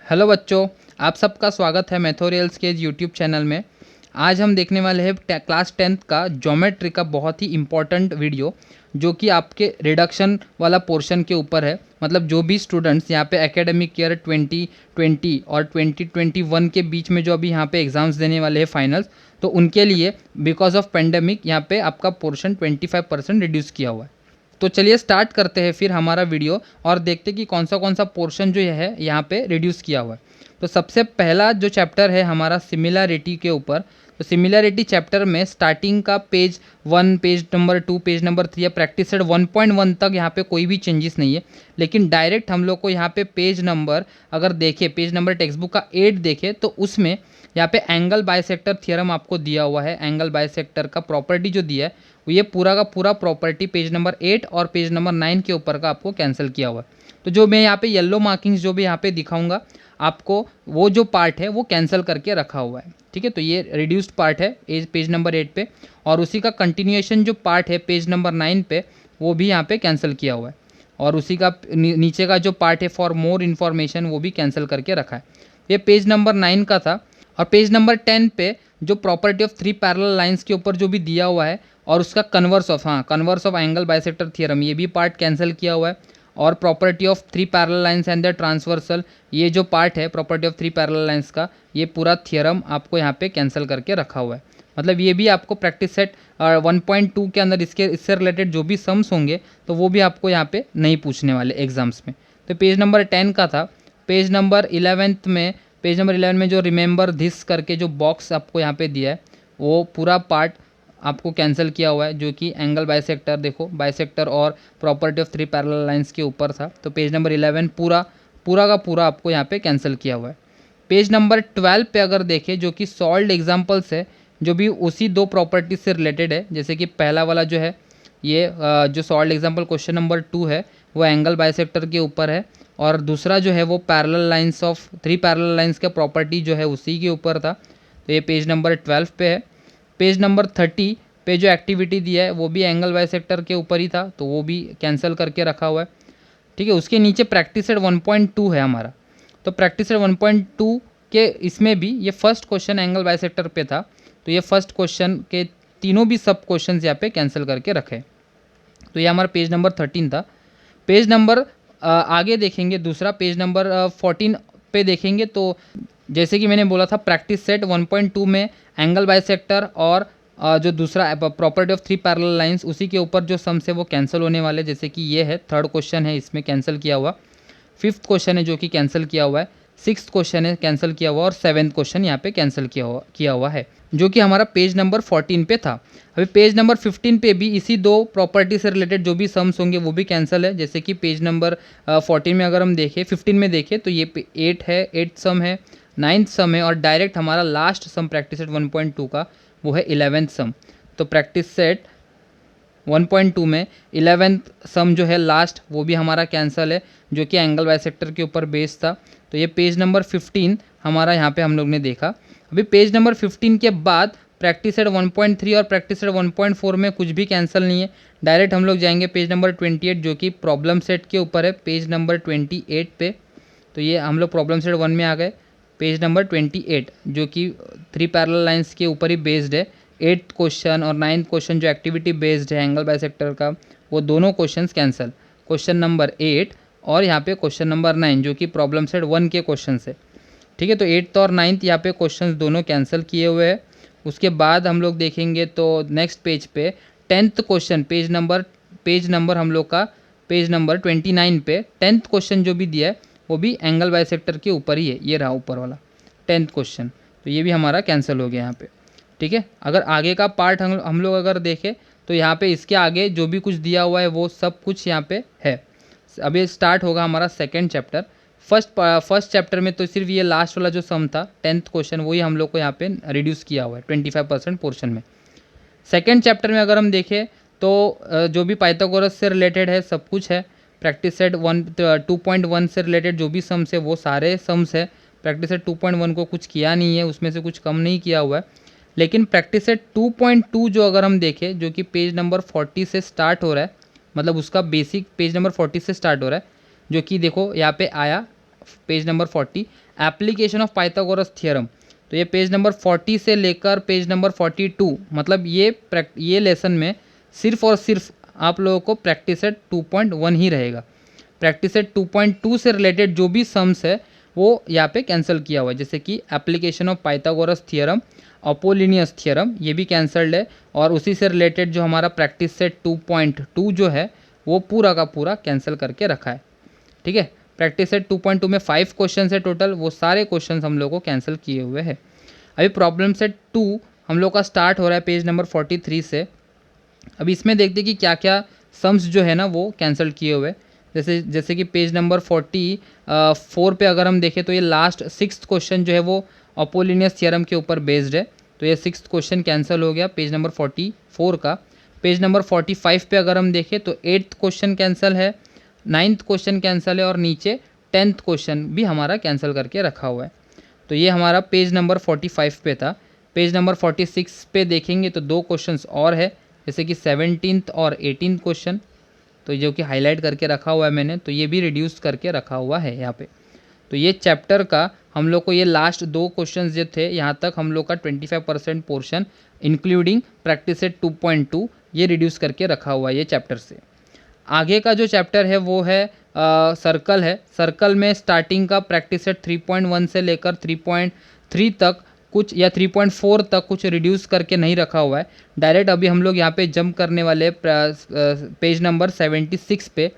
Hello बच्चों, आप सबका स्वागत है मैथोरियल्स के यूट्यूब चैनल में। आज हम देखने वाले हैं क्लास 10th का ज्योमेट्री का बहुत ही इम्पोर्टेंट वीडियो, जो कि आपके रिडक्शन वाला पोर्शन के ऊपर है। मतलब जो भी स्टूडेंट्स यहाँ पे एकेडमिक ईयर 2020 और 2021 के बीच में जो अभी यहाँ पे एग्ज़ाम्स देने वाले हैं फाइनल्स, तो उनके लिए बिकॉज ऑफ पेंडेमिक यहाँ पे आपका पोर्शन 25% रिड्यूस किया हुआ है। तो चलिए स्टार्ट करते हैं फिर हमारा वीडियो और देखते हैं कि कौन सा पोर्शन जो है यहाँ पे रिड्यूस किया हुआ है। तो सबसे पहला जो चैप्टर है हमारा सिमिलैरिटी के ऊपर। तो सिमिलैरिटी चैप्टर में स्टार्टिंग का page 1, page number 2, page number 3 या प्रैक्टिस सेट 1.1 तक यहाँ पे कोई भी चेंजेस नहीं है। लेकिन डायरेक्ट हम लोग को यहाँ पे पेज नंबर अगर देखें, पेज नंबर टेक्स्ट बुक का 8 देखें, तो उसमें यहाँ पे एंगल बाइसेक्टर थ्योरम आपको दिया हुआ है। एंगल बाइसेक्टर का प्रॉपर्टी जो दिया है ये पूरा का पूरा प्रॉपर्टी पेज नंबर 8 और पेज नंबर 9 के ऊपर का आपको कैंसिल किया हुआ है। तो जो मैं यहाँ पे येलो मार्किंग्स जो भी यहाँ पे दिखाऊंगा आपको, वो जो पार्ट है वो कैंसिल करके रखा हुआ है। ठीक है, तो ये रिड्यूस्ड पार्ट है पेज नंबर 8 पे, और उसी का कंटिन्यूएशन जो पार्ट है पेज नंबर 9 पे, वो भी यहाँ पे कैंसिल किया हुआ है। और उसी का नीचे का जो पार्ट है फॉर मोर इन्फॉर्मेशन, वो भी कैंसिल करके रखा है। ये पेज नंबर 9 का था। और पेज नंबर 10 पे जो प्रॉपर्टी ऑफ 3 पैरेलल लाइंस के ऊपर जो भी दिया हुआ है, और उसका converse of angle bisector theorem, ये भी पार्ट कैंसिल किया हुआ है। और property of 3 parallel lines and the transversal, ये जो पार्ट है प्रॉपर्टी ऑफ 3 पैरेलल लाइंस का, ये पूरा थ्योरम आपको यहाँ पे कैंसिल करके रखा हुआ है। मतलब ये भी आपको प्रैक्टिस सेट 1.2 के अंदर इससे रिलेटेड जो भी सम्स होंगे तो वो भी आपको यहाँ पे नहीं पूछने वाले एग्जाम्स में। तो पेज नंबर 10 का था। पेज नंबर 11 में जो रिमेंबर धिस करके जो बॉक्स आपको यहाँ पे दिया है, वो पूरा पार्ट आपको कैंसिल किया हुआ है, जो कि एंगल बाइसेक्टर, देखो बाइसेक्टर और प्रॉपर्टी ऑफ 3 पैरेलल लाइंस के ऊपर था। तो पेज नंबर 11 पूरा का पूरा आपको यहाँ पे कैंसिल किया हुआ है। पेज नंबर 12 पे अगर देखें, जो कि सॉल्व्ड एग्जाम्पल्स है, जो भी उसी दो प्रॉपर्टीज से रिलेटेड है। जैसे कि पहला वाला जो है ये जो सॉल्व्ड एग्जाम्पल क्वेश्चन नंबर 2 है, वो एंगल बाइसेक्टर के ऊपर है। और दूसरा जो है वो parallel lines of 3 parallel lines का प्रॉपर्टी जो है उसी के ऊपर था। तो ये पेज नंबर 12 पे है। पेज नंबर 30 पे जो एक्टिविटी दिया है वो भी एंगल बाइसेक्टर के ऊपर ही था, तो वो भी कैंसिल करके रखा हुआ है। ठीक है, उसके नीचे प्रैक्टिस सेट 1.2 है हमारा। तो प्रैक्टिस सेट 1.2 के इसमें भी ये फर्स्ट क्वेश्चन एंगल बाइसेक्टर पे था, तो ये फर्स्ट क्वेश्चन के तीनों भी सब क्वेश्चन यहाँ पे कैंसिल करके रखे। तो ये हमारा पेज नंबर 13 था। पेज नंबर आगे देखेंगे, दूसरा पेज नंबर 14 पे देखेंगे, तो जैसे कि मैंने बोला था प्रैक्टिस सेट 1.2 में एंगल बाइसेक्टर और जो दूसरा प्रॉपर्टी ऑफ 3 पैरेलल लाइंस, उसी के ऊपर जो सम्स है वो कैंसिल होने वाले। जैसे कि ये है थर्ड क्वेश्चन है, इसमें कैंसिल किया हुआ। फिफ्थ क्वेश्चन है जो कि कैंसिल किया हुआ है। सिक्स्थ क्वेश्चन है कैंसिल किया हुआ, और सेवेंथ क्वेश्चन यहाँ पे कैंसिल किया हुआ है, जो कि हमारा पेज नंबर 14 पे था। अभी पेज नंबर 15 पे भी इसी दो प्रॉपर्टी से रिलेटेड जो भी सम्स होंगे वो भी कैंसिल है। जैसे कि पेज नंबर 14 में अगर हम देखें, 15 में देखें, तो ये 8 है, 8 सम है, 9th सम है, और डायरेक्ट हमारा लास्ट सम प्रैक्टिस सेट 1.2 का वो है 11th सम। तो प्रैक्टिस सेट 1.2 में 11th सम जो है लास्ट, वो भी हमारा कैंसिल है, जो कि एंगल बाइसेक्टर के ऊपर बेस्ड था। तो ये पेज नंबर 15 हमारा यहाँ पे हम लोग ने देखा। अभी पेज नंबर 15 के बाद प्रैक्टिस सेट 1.3 और प्रैक्टिस सेट 1.4 में कुछ भी कैंसिल नहीं है। डायरेक्ट हम लोग जाएंगे पेज नंबर 28, जो कि प्रॉब्लम सेट के ऊपर है, पेज नंबर 28 पे। तो ये हम लोग प्रॉब्लम सेट 1 में आ गए। पेज नंबर 28 जो कि 3 पैरेलल लाइंस के ऊपर ही बेस्ड है। 8th क्वेश्चन और 9th क्वेश्चन जो एक्टिविटी बेस्ड है एंगल बाइसेक्टर का, वो दोनों क्वेश्चंस कैंसिल। क्वेश्चन नंबर 8 और यहाँ पे क्वेश्चन नंबर 9 जो कि प्रॉब्लम सेट 1 के क्वेश्चन है। ठीक है, तो 8th और 9th यहाँ पे क्वेश्चंस दोनों कैंसिल किए हुए हैं। उसके बाद हम लोग देखेंगे तो नेक्स्ट पेज पे 10th क्वेश्चन, पेज नंबर हम लोग का पेज नंबर 29 पे 10th क्वेश्चन जो भी दिया है वो भी एंगल बाइसेक्टर के ऊपर ही है। ये रहा ऊपर वाला 10th क्वेश्चन, तो ये भी हमारा कैंसिल हो गया यहाँ पे। ठीक है, अगर आगे का पार्ट हम लोग अगर देखें, तो यहाँ पे इसके आगे जो भी कुछ दिया हुआ है वो सब कुछ यहाँ पे है। अभी स्टार्ट होगा हमारा सेकेंड चैप्टर। फर्स्ट चैप्टर में तो सिर्फ ये लास्ट वाला जो सम था 10th क्वेश्चन, वही हम लोग को यहाँ पे रिड्यूस किया हुआ है 25% पोर्शन में। सेकेंड चैप्टर में अगर हम देखें तो जो भी पाइथागोरस से रिलेटेड है सब कुछ है। प्रैक्टिस सेट 2.1 से रिलेटेड जो भी सम्स है वो सारे सम्स है। प्रैक्टिस सेट 2.1 को कुछ किया नहीं है, उसमें से कुछ कम नहीं किया हुआ है। लेकिन प्रैक्टिस सेट 2.2 जो अगर हम देखें, जो कि पेज नंबर 40 से स्टार्ट हो रहा है, मतलब उसका बेसिक पेज नंबर 40 से स्टार्ट हो रहा है, जो कि देखो यहाँ पे आया page number 40 application of Pythagoras theorem. तो ये पेज नंबर 40 से लेकर पेज नंबर 42, मतलब ये लेसन में सिर्फ और सिर्फ आप लोगों को प्रैक्टिस सेट 2.1 ही रहेगा। प्रैक्टिस सेट 2.2 से रिलेटेड जो भी सम्स है वो यहाँ पे कैंसिल किया हुआ है, जैसे कि application of Pythagoras theorem, Apollonius theorem, ये भी कैंसल्ड है। और उसी से रिलेटेड जो हमारा प्रैक्टिस सेट 2.2 जो है वो पूरा का पूरा कैंसिल करके रखा है। ठीक है, प्रैक्टिस सेट 2.2 में 5 क्वेश्चन है टोटल, वो सारे क्वेश्चन हम लोग को कैंसिल किए हुए हैं। अभी प्रॉब्लम सेट 2 हम लोग का स्टार्ट हो रहा है पेज नंबर 43 से। अभी इसमें देखते हैं कि क्या क्या सम्स जो है ना वो कैंसिल किए हुए। जैसे कि पेज नंबर 44 पे अगर हम देखें तो ये लास्ट 6th क्वेश्चन जो है वो अपोलिनियस थ्योरम के ऊपर बेस्ड है, तो ये 6th क्वेश्चन कैंसिल हो गया पेज नंबर 44 का। पेज नंबर 45 पे अगर हम देखें तो 8th क्वेश्चन कैंसिल है, 9th क्वेश्चन कैंसिल है और नीचे 10th क्वेश्चन भी हमारा कैंसिल करके रखा हुआ है। तो ये हमारा पेज नंबर 45 पे था। पेज नंबर 46 पे देखेंगे तो 2 क्वेश्चंस और है, जैसे कि 17th और 18th क्वेश्चन, तो जो कि हाईलाइट करके रखा हुआ है मैंने, तो ये भी रिड्यूस करके रखा हुआ है यहाँ पे। तो ये चैप्टर का हम लोग को ये लास्ट 2 क्वेश्चंस जो थे यहाँ तक हम लोग का 25% पोर्शन इंक्लूडिंग प्रैक्टिस सेट 2.2 ये रिड्यूस करके रखा हुआ है ये चैप्टर से। आगे का जो चैप्टर है वो है सर्कल है। सर्कल में स्टार्टिंग का प्रैक्टिस सेट 3.1 से लेकर 3.3 तक कुछ या 3.4 तक कुछ रिड्यूस करके नहीं रखा हुआ है। डायरेक्ट अभी हम लोग यहाँ पे जंप करने वाले पेज नंबर 76 पे,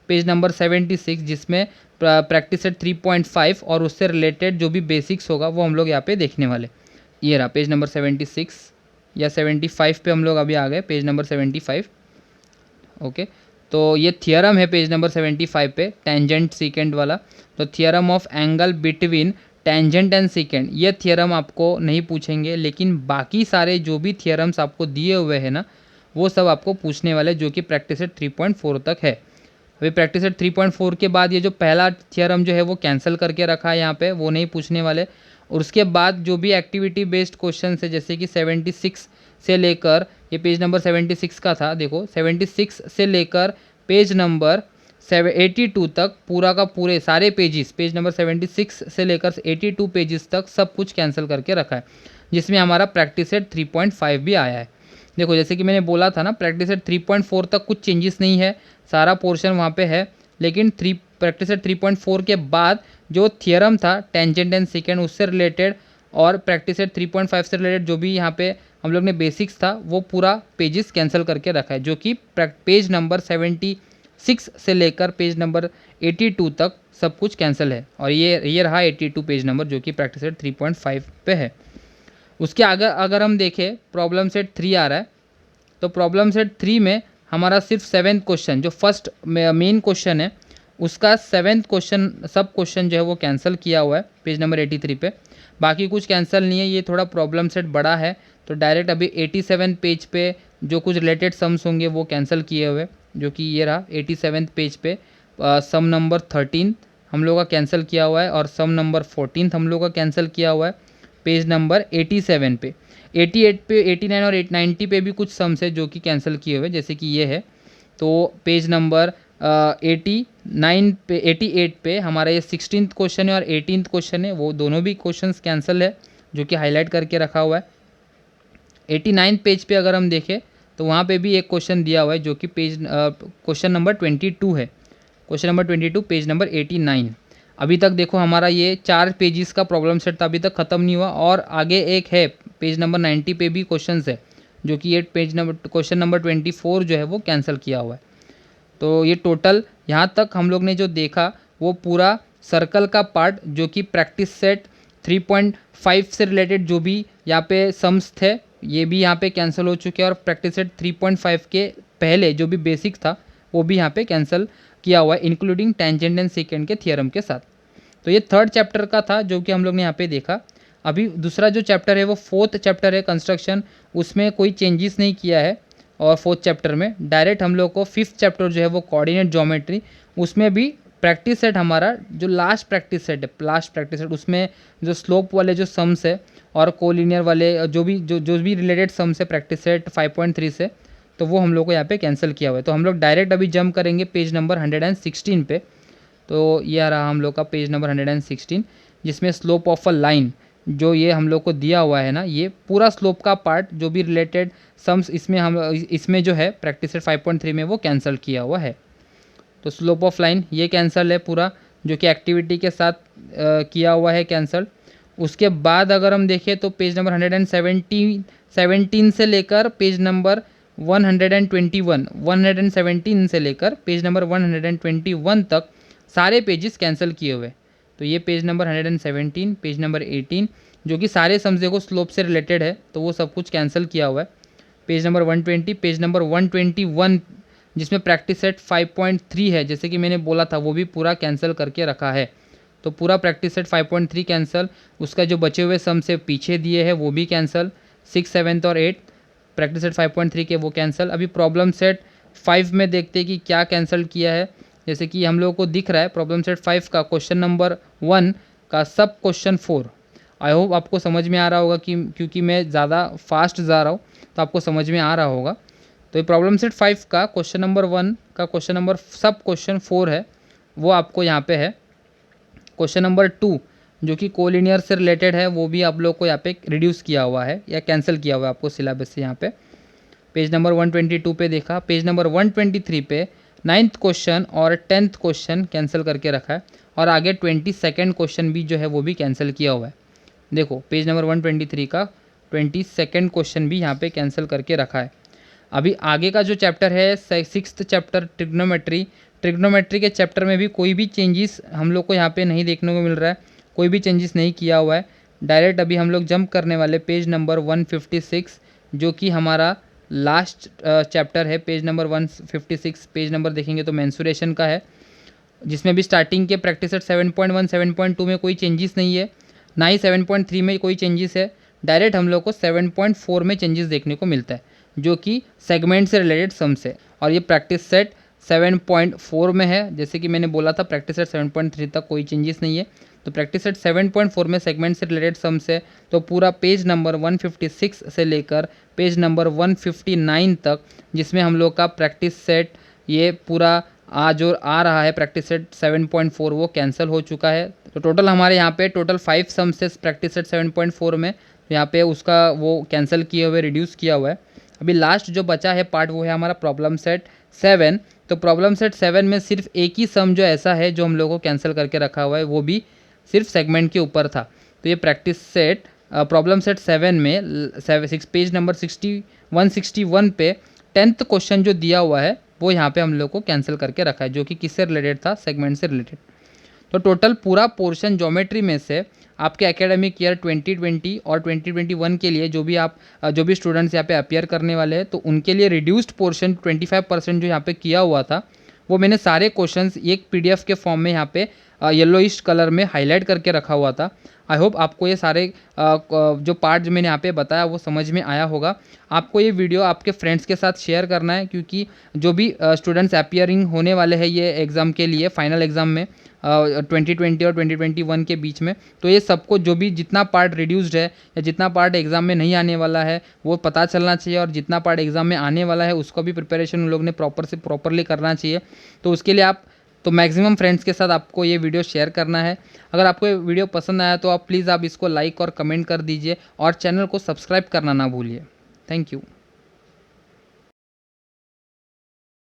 पेज नंबर 76 जिसमें प्रैक्टिस सेट 3.5 और उससे रिलेटेड जो भी बेसिक्स होगा वो हम लोग यहाँ पे देखने वाले। ये रहा पेज नंबर 76 या 75 पे हम लोग अभी आ गए, पेज नंबर 75। ओके, तो ये थियरम है पेज नंबर 75 पे, टेंजेंट सीकेंट वाला। तो theorem of angle between tangent and secant, ये थियरम आपको नहीं पूछेंगे, लेकिन बाकी सारे जो भी थियरम्स आपको दिए हुए हैं ना वो सब आपको पूछने वाले, जो कि प्रैक्टिस सेट 3.4 तक है। अभी प्रैक्टिस सेट 3.4 के बाद ये जो पहला थियरम जो है वो कैंसिल करके रखा है यहाँ पे, वो नहीं पूछने वाले। और उसके बाद जो भी एक्टिविटी बेस्ड क्वेश्चन है, जैसे कि 76 से लेकर, ये पेज नंबर 76 का था, देखो 76 से लेकर पेज नंबर 82 तक पूरा का पूरे सारे पेजेस, पेज नंबर 76 से लेकर 82 पेजेस तक सब कुछ कैंसिल करके रखा है, जिसमें हमारा प्रैक्टिस सेट 3.5 भी आया है। देखो जैसे कि मैंने बोला था ना, प्रैक्टिस सेट 3.4 तक कुछ चेंजेस नहीं है, सारा पोर्शन वहाँ पे है, लेकिन प्रैक्टिस सेट 3.4 के बाद जो थियरम था टेंजेंट एंड सेकेंड उससे रिलेटेड और प्रैक्टिस सेट 3.5 से रिलेटेड जो भी यहाँ पे हम लोग ने बेसिक्स था वो पूरा पेजेस कैंसिल करके रखा है, जो कि पेज नंबर 76 से लेकर पेज नंबर 82 तक सब कुछ कैंसिल है। और ये रहा 82 पेज नंबर जो कि प्रैक्टिस सेट 3.5 पे है। उसके आगे अगर हम देखें प्रॉब्लम सेट 3 आ रहा है, तो प्रॉब्लम सेट 3 में हमारा सिर्फ 7th क्वेश्चन जो फर्स्ट मेन क्वेश्चन है उसका 7th क्वेश्चन सब क्वेश्चन जो है वो कैंसिल किया हुआ है पेज नंबर 83 पे। बाकी कुछ कैंसिल नहीं है, ये थोड़ा प्रॉब्लम सेट बड़ा है, तो डायरेक्ट अभी 87 पेज पे जो कुछ रिलेटेड सम्स होंगे वो कैंसिल किए हुए, जो कि ये रहा 87 पेज पे सम नंबर 13 हम लोग का कैंसिल किया हुआ है और सम नंबर 14 हम लोग का कैंसिल किया हुआ है पेज नंबर 87 पे। 88 पे, 89 और 90 पे भी कुछ सम्स है जो कि कैंसिल किए हुए, जैसे कि ये है। तो पेज नंबर 89 पे 88 पे हमारा ये 16th क्वेश्चन है और 18th क्वेश्चन है, वो दोनों भी क्वेश्चंस कैंसिल है जो कि हाईलाइट करके रखा हुआ है। 89 पेज पे अगर हम देखें तो वहाँ पे भी एक क्वेश्चन दिया हुआ है जो कि पेज क्वेश्चन नंबर 22 है, क्वेश्चन नंबर 22 पेज नंबर 89। अभी तक देखो हमारा ये 4 पेजेस का प्रॉब्लम सेट था, अभी तक ख़त्म नहीं हुआ और आगे एक है पेज नंबर 90 पे भी क्वेश्चन है जो कि ये पेज नंबर क्वेश्चन नंबर 24 जो है वो कैंसिल किया हुआ है। तो ये टोटल यहाँ तक हम लोग ने जो देखा वो पूरा सर्कल का पार्ट जो कि प्रैक्टिस सेट 3.5 से रिलेटेड जो भी यहाँ पे सम्स थे ये भी यहाँ पे कैंसिल हो चुके हैं और प्रैक्टिस सेट 3.5 के पहले जो भी बेसिक था वो भी यहाँ पे कैंसिल किया हुआ है, इंक्लूडिंग टेंजेंट एंड सेकेंड के थियरम के साथ। तो ये 3rd चैप्टर का था जो कि हम लोग ने यहाँ पे देखा। अभी दूसरा जो चैप्टर है वो 4th चैप्टर है कंस्ट्रक्शन, उसमें कोई चेंजेस नहीं किया है। और 4th चैप्टर में डायरेक्ट हम लोग को 5th चैप्टर जो है वो कोऑर्डिनेट ज्योमेट्री, उसमें भी प्रैक्टिस सेट हमारा जो लास्ट प्रैक्टिस सेट उसमें जो स्लोप वाले जो सम्स है और कोलिनियर वाले जो भी रिलेटेड सम्स है प्रैक्टिस सेट 5.3 से, तो वो हम लोग को यहाँ पे कैंसिल किया हुआ है। तो हम लोग डायरेक्ट अभी जंप करेंगे पेज नंबर 116 पे। तो ये रहा हम लोग का पेज नंबर 116, जिसमें स्लोप ऑफ अ लाइन जो ये हम लोग को दिया हुआ है ना, ये पूरा स्लोप का पार्ट जो भी रिलेटेड सम्स इसमें जो है प्रैक्टिस सेट 5.3 में वो कैंसिल किया हुआ है। तो स्लोप ऑफ लाइन ये कैंसिल है पूरा, जो कि एक्टिविटी के साथ किया हुआ है कैंसिल। उसके बाद अगर हम देखें तो पेज नंबर 117 से लेकर पेज नंबर 117 से लेकर पेज नंबर 121 तक सारे पेजेस कैंसिल किए हुए। तो ये पेज नंबर 117, पेज नंबर 18 जो कि सारे सम्स देखो स्लोप से रिलेटेड है, तो वो सब कुछ कैंसिल किया हुआ है। पेज नंबर 120, पेज नंबर 121 जिसमें प्रैक्टिस सेट 5.3 है, जैसे कि मैंने बोला था, वो भी पूरा कैंसिल करके रखा है। तो पूरा प्रैक्टिस सेट 5.3 कैंसिल, उसका जो बचे हुए सम से पीछे दिए हैं वो भी कैंसिल, 6, 7 और 8 प्रैक्टिस सेट 5.3 के वो कैंसिल। अभी प्रॉब्लम सेट 5 में देखते हैं कि क्या कैंसिल किया है। जैसे कि हम लोगों को दिख रहा है प्रॉब्लम सेट 5 का क्वेश्चन नंबर 1 का सब क्वेश्चन 4। आई होप आपको समझ में आ रहा होगा कि क्योंकि मैं ज़्यादा फास्ट जा रहा हूँ तो आपको समझ में आ रहा होगा। तो ये प्रॉब्लम सेट 5 का क्वेश्चन नंबर 1 का क्वेश्चन नंबर सब क्वेश्चन 4 है, वो आपको यहाँ पे है। क्वेश्चन नंबर 2 जो कि कोलिनियर से रिलेटेड है, वो भी आप लोग को यहाँ पे रिड्यूस किया हुआ है या कैंसिल किया हुआ है आपको सिलेबस से। यहाँ पे पेज नंबर 122 पे देखा, पेज नंबर 123 पे 9th क्वेश्चन और 10th क्वेश्चन कैंसिल करके रखा है, और आगे 22nd क्वेश्चन भी जो है वो भी कैंसिल किया हुआ है। देखो पेज नंबर 123 का 22nd क्वेश्चन भी यहाँ पे कैंसिल करके रखा है। अभी आगे का जो चैप्टर है 6th चैप्टर ट्रिग्नोमेट्री के चैप्टर में भी कोई भी चेंजेस हम लोग को यहाँ पे नहीं देखने को मिल रहा है, कोई भी चेंजेस नहीं किया हुआ है। डायरेक्ट अभी हम लोग जंप करने वाले पेज नंबर 156 जो कि हमारा लास्ट चैप्टर है। पेज नंबर 156 पेज नंबर देखेंगे तो मेंसुरेशन का है, जिसमें भी स्टार्टिंग के प्रैक्टिस सेट 7.1 7.2 में कोई चेंजेस नहीं है, ना ही 7.3 में कोई चेंजेस है। डायरेक्ट हम लोग को 7.4 में चेंजेस देखने को मिलता है, जो कि सेगमेंट से रिलेटेड सम्स है, और ये प्रैक्टिस सेट 7.4 में है। जैसे कि मैंने बोला था प्रैक्टिस सेट 7.3 तक कोई चेंजेस नहीं है, तो प्रैक्टिस सेट 7.4 में सेगमेंट से रिलेटेड सम्स है। तो पूरा पेज नंबर 156 से लेकर पेज नंबर 159 तक, जिसमें हम लोग का प्रैक्टिस सेट ये पूरा जो आ रहा है प्रैक्टिस सेट 7.4 वो कैंसिल हो चुका है। तो टोटल हमारे यहाँ पे टोटल 5 सम्स है प्रैक्टिस सेट 7.4 में, यहाँ पे उसका वो कैंसिल किए हुए रिड्यूस किया हुआ है। अभी लास्ट जो बचा है पार्ट वो है हमारा प्रॉब्लम सेट 7। तो प्रॉब्लम सेट 7 में सिर्फ एक ही सम जो ऐसा है जो हम लोगों को कैंसिल करके रखा हुआ है, वो भी सिर्फ सेगमेंट के ऊपर था। तो ये प्रैक्टिस सेट प्रॉब्लम सेट 7 में पेज नंबर 161 पे 10th क्वेश्चन जो दिया हुआ है वो यहाँ पे हम लोग को कैंसिल करके रखा है, जो कि किससे रिलेटेड था, सेगमेंट से रिलेटेड। तो टोटल पूरा पोर्शन ज्योमेट्री में से आपके एकेडमिक ईयर 2020 और 2021 के लिए जो भी स्टूडेंट्स यहाँ पे अपियर करने वाले हैं, तो उनके लिए रिड्यूस्ड पोर्शन 25% जो यहाँ पे किया हुआ था, वो मैंने सारे क्वेश्चंस एक PDF के फॉर्म में यहाँ पे येलोइश कलर में हाईलाइट करके रखा हुआ था। आई होप आपको ये सारे जो पार्ट जो मैंने यहाँ पे बताया वो समझ में आया होगा। आपको ये वीडियो आपके फ्रेंड्स के साथ शेयर करना है, क्योंकि जो भी स्टूडेंट्स अपियरिंग होने वाले हैं ये एग्ज़ाम के लिए, फाइनल एग्ज़ाम में 2020 और 2021 के बीच में, तो ये सबको जो भी जितना पार्ट रिड्यूस्ड है या जितना पार्ट एग्ज़ाम में नहीं आने वाला है वो पता चलना चाहिए, और जितना पार्ट एग्ज़ाम में आने वाला है उसका भी प्रिपरेशन उन लोग ने प्रॉपरली करना चाहिए। तो उसके लिए आप तो मैक्सिमम फ्रेंड्स के साथ आपको ये वीडियो शेयर करना है। अगर आपको ये वीडियो पसंद आया तो आप प्लीज़ आप इसको लाइक और कमेंट कर दीजिए, और चैनल को सब्सक्राइब करना ना भूलिए। Thank you.